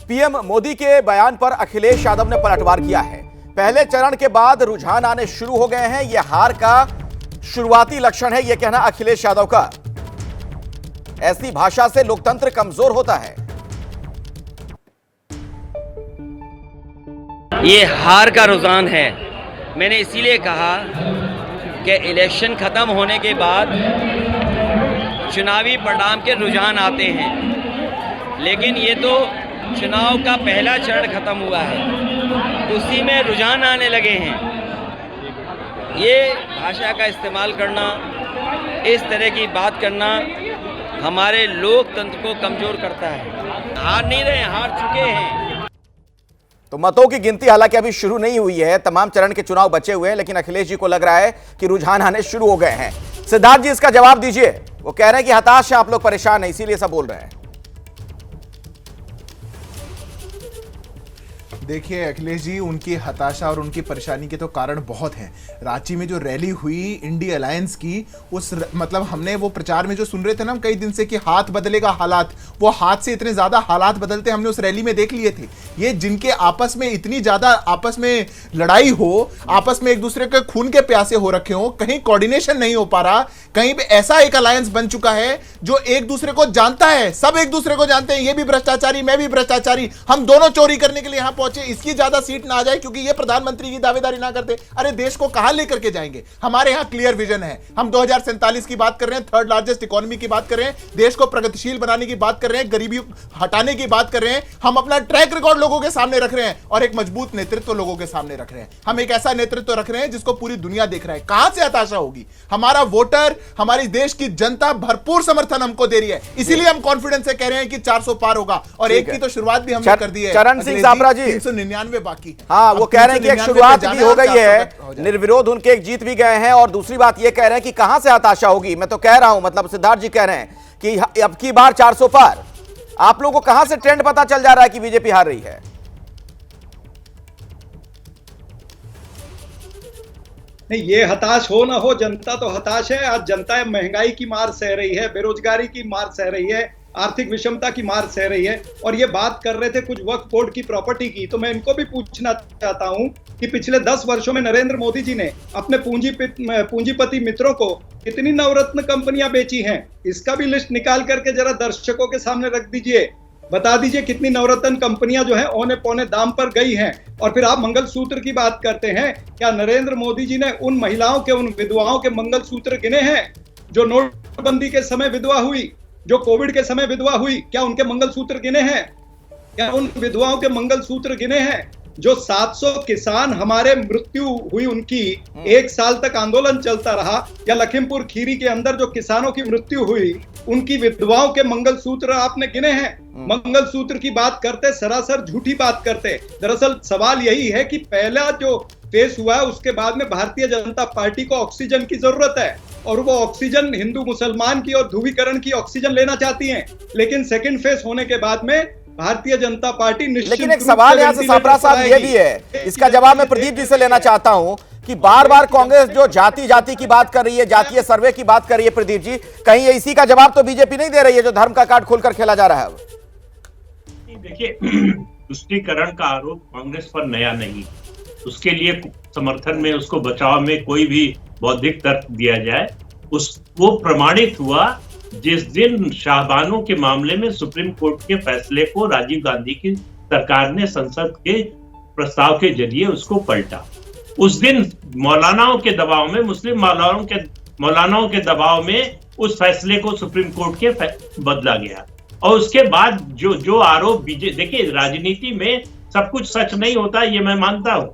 PM Modi के बयान पर अखिलेश यादव ने पलटवार किया है। पहले चरण के बाद रुझान आने शुरू हो गए हैं। यह हार का शुरुआती लक्षण है, यह कहना अखिलेश यादव का। ऐसी भाषा से लोकतंत्र कमजोर होता है। ये हार का रुझान है। मैंने इसीलिए कहा कि इलेक्शन खत्म होने के बाद चुनावी परिणाम के रुझान आते हैं, लेकिन ये तो चुनाव का पहला चरण खत्म हुआ है, उसी में रुझान आने लगे हैं। ये भाषा का इस्तेमाल करना, इस तरह की बात करना हमारे लोकतंत्र को कमजोर करता है। हार नहीं रहे, हार चुके हैं। तो मतों की गिनती हालांकि अभी शुरू नहीं हुई है, तमाम चरण के चुनाव बचे हुए हैं, लेकिन अखिलेश जी को लग रहा है कि रुझान आने शुरू हो गए हैं। सिद्धार्थ जी इसका जवाब दीजिए। वो कह रहे हैं कि हताश हैं आप लोग, परेशान हैं, इसीलिए सब बोल रहे हैं। देखिए अखिलेश जी, उनकी हताशा और उनकी परेशानी के तो कारण बहुत हैं। रांची में जो रैली हुई इंडिया अलायंस की, मतलब हमने वो प्रचार में जो सुन रहे थे ना हम कई दिन से कि हाथ बदलेगा हालात, वो हाथ से इतने ज्यादा हालात बदलते हमने उस रैली में देख लिए थे। ये जिनके आपस में इतनी ज्यादा आपस में लड़ाई हो, आपस में एक दूसरे के खून के प्यासे हो रखे हो, कहीं कोऑर्डिनेशन नहीं हो पा रहा, कहीं पे ऐसा एक अलायंस बन चुका है जो एक दूसरे को जानता है, सब एक दूसरे को जानते हैं, ये भी भ्रष्टाचारी, मैं भी भ्रष्टाचारी, हम दोनों चोरी करने के लिए यहां पहुंचे, इसकी ज्यादा सीट ना आ जाए क्योंकि ये प्रधानमंत्री की दावेदारी ना करते। अरे देश को कहां लेकर के जाएंगे? हमारे यहां क्लियर विजन है। हम 2047 की बात कर रहे हैं, थर्ड लार्जेस्ट इकोनॉमी की बात कर रहे हैं, देश को प्रगतिशील बनाने की बात कर रहे हैं, गरीबी हटाने की बात कर रहे हैं। हम अपना ट्रैक रिकॉर्ड लोगों के सामने रख रहे हैं और एक मजबूत नेतृत्व लोगों के सामने रख रहे हैं। हम एक ऐसा नेतृत्व रख रहे हैं जिसको पूरी दुनिया देख रहा है। कहां से हताशा होगी? हमारा वोटर, हमारी देश की जनता भरपूर समर्थन हमको दे रही है, इसीलिए हम कॉन्फिडेंस से कह रहे हैं कि 400 पार होगा। और एक की तो शुरुआत भी हमने कर दी है। चरण सिंह साबरा जी 399 बाकी। हाँ, वो कह रहे हैं कि एक शुरुआत भी हो गई है, निर्विरोध उनके एक जीत भी गए हैं। और दूसरी बात ये कह रहे हैं कि कहां से हताशा होगी। मैं तो कह रहा हूं, मतलब सिद्धार्थ जी कह रहे हैं कि अब की बार 400 पार। आप लोगों को कहां से ट्रेंड पता चल जा रहा है कि बीजेपी हार रही है? नहीं, ये हताश हो ना हो, जनता तो हताश है। आज जनता महंगाई की मार सह रही है, बेरोजगारी की मार सह रही है, आर्थिक विषमता की मार सह रही है। और ये बात कर रहे थे कुछ वक्फ बोर्ड की प्रॉपर्टी की, तो मैं इनको भी पूछना चाहता हूं कि पिछले 10 वर्षों में नरेंद्र मोदी जी ने अपने पूंजीपति मित्रों को कितनी नवरत्न कंपनियां बेची हैं, इसका भी लिस्ट निकाल करके जरा दर्शकों के सामने रख दीजिए। बता दीजिए कितनी नवरत्न कंपनियां जो है औने पौने दाम पर गई हैं। और फिर आप मंगलसूत्र की बात करते हैं, क्या नरेंद्र मोदी जी ने उन महिलाओं के, उन विधवाओं के मंगलसूत्र गिने हैं जो नोटबंदी के समय विधवा हुई, जो कोविड के समय विधवा हुई? क्या उनके मंगलसूत्र गिने हैं? क्या उन विधवाओं के मंगलसूत्र गिने हैं? जो 700 किसान हमारे मृत्यु हुई उनकी, 1 साल तक आंदोलन चलता रहा, या लखीमपुर खीरी के अंदर जो किसानों की मृत्यु हुई, उनकी विधवाओं के मंगलसूत्र आपने गिने हैं? मंगलसूत्र की बात करते सरासर झूठी बात करते। दरअसल सवाल यही है कि पहला जो फेस हुआ है उसके बाद में भारतीय जनता पार्टी को ऑक्सीजन की जरूरत है, और वो ऑक्सीजन हिंदू मुसलमान की और ध्रुवीकरण की ऑक्सीजन लेना चाहती हैं। लेकिन सेकंड फेस होने के बाद में भारतीय जनता पार्टी निश्चित। लेकिन एक सवाल यहां से साबरा साहब ये भी है, इसका जवाब मैं प्रदीप जी से लेना चाहता हूं कि बार बार कांग्रेस जो जाति की बात कर रही है, जातीय सर्वे की बात कर रही है, प्रदीप जी कहीं इसी का जवाब तो बीजेपी नहीं दे रही है जो धर्म का कार्ड खोलकर खेला जा रहा है? देखिए, तुष्टीकरण का आरोप कांग्रेस पर नया नहीं, उसके लिए समर्थन में, उसको बचाव में कोई भी बौद्धिक तर्क दिया जाए, वो प्रमाणित हुआ जिस दिन शाहबानों के मामले में सुप्रीम कोर्ट के फैसले को राजीव गांधी की सरकार ने संसद के प्रस्ताव के जरिए उसको पलटा। उस दिन मौलानाओं के दबाव में, मुस्लिम मौलानाओं के दबाव में उस फैसले को सुप्रीम कोर्ट के बदला गया। और उसके बाद जो आरोप देखिए, राजनीति में सब कुछ सच नहीं होता, ये मैं मानता हूं,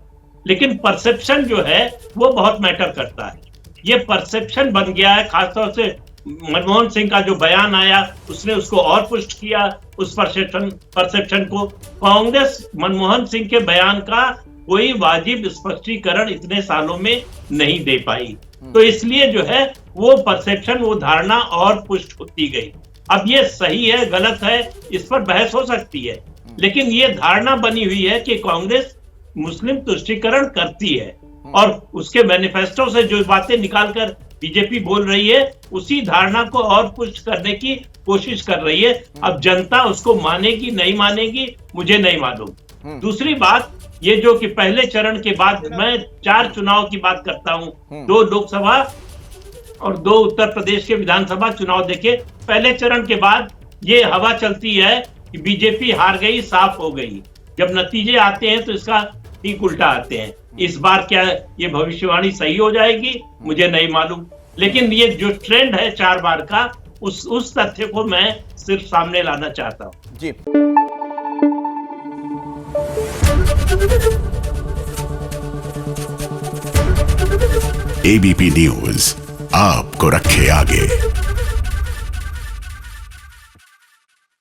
लेकिन परसेप्शन जो है वो बहुत मैटर करता है। ये परसेप्शन बन गया है, खासतौर से मनमोहन सिंह का जो बयान आया उसने उसको और पुष्ट किया, उस परसेप्शन को। कांग्रेस मनमोहन सिंह के बयान का कोई वाजिब स्पष्टीकरण इतने सालों में नहीं दे पाई, तो इसलिए जो है वो परसेप्शन, वो धारणा और पुष्ट होती गई। अब ये सही है गलत है इस पर बहस हो सकती है, लेकिन ये धारणा बनी हुई है कि कांग्रेस मुस्लिम तुष्टीकरण करती है, और उसके मैनिफेस्टो से जो बातें निकालकर बीजेपी बोल रही है, उसी धारणा को और पुष्ट करने की कोशिश कर रही है। अब जनता उसको मानेगी नहीं मानेगी मुझे नहीं मालूम। दूसरी बात, ये जो कि पहले चरण के बाद, मैं 4 चुनाव की बात करता हूं, 2 लोकसभा और 2 उत्तर प्रदेश के विधानसभा चुनाव देखे। पहले चरण के बाद ये हवा चलती है कि बीजेपी हार गई, साफ हो गई। जब नतीजे आते हैं तो इसका ठीक उल्टा आते हैं। इस बार क्या ये भविष्यवाणी सही हो जाएगी मुझे नहीं मालूम, लेकिन ये जो ट्रेंड है 4 बार का, उस तथ्य को मैं सिर्फ सामने लाना चाहता हूं। जी, एबीपी न्यूज आपको रखे आगे।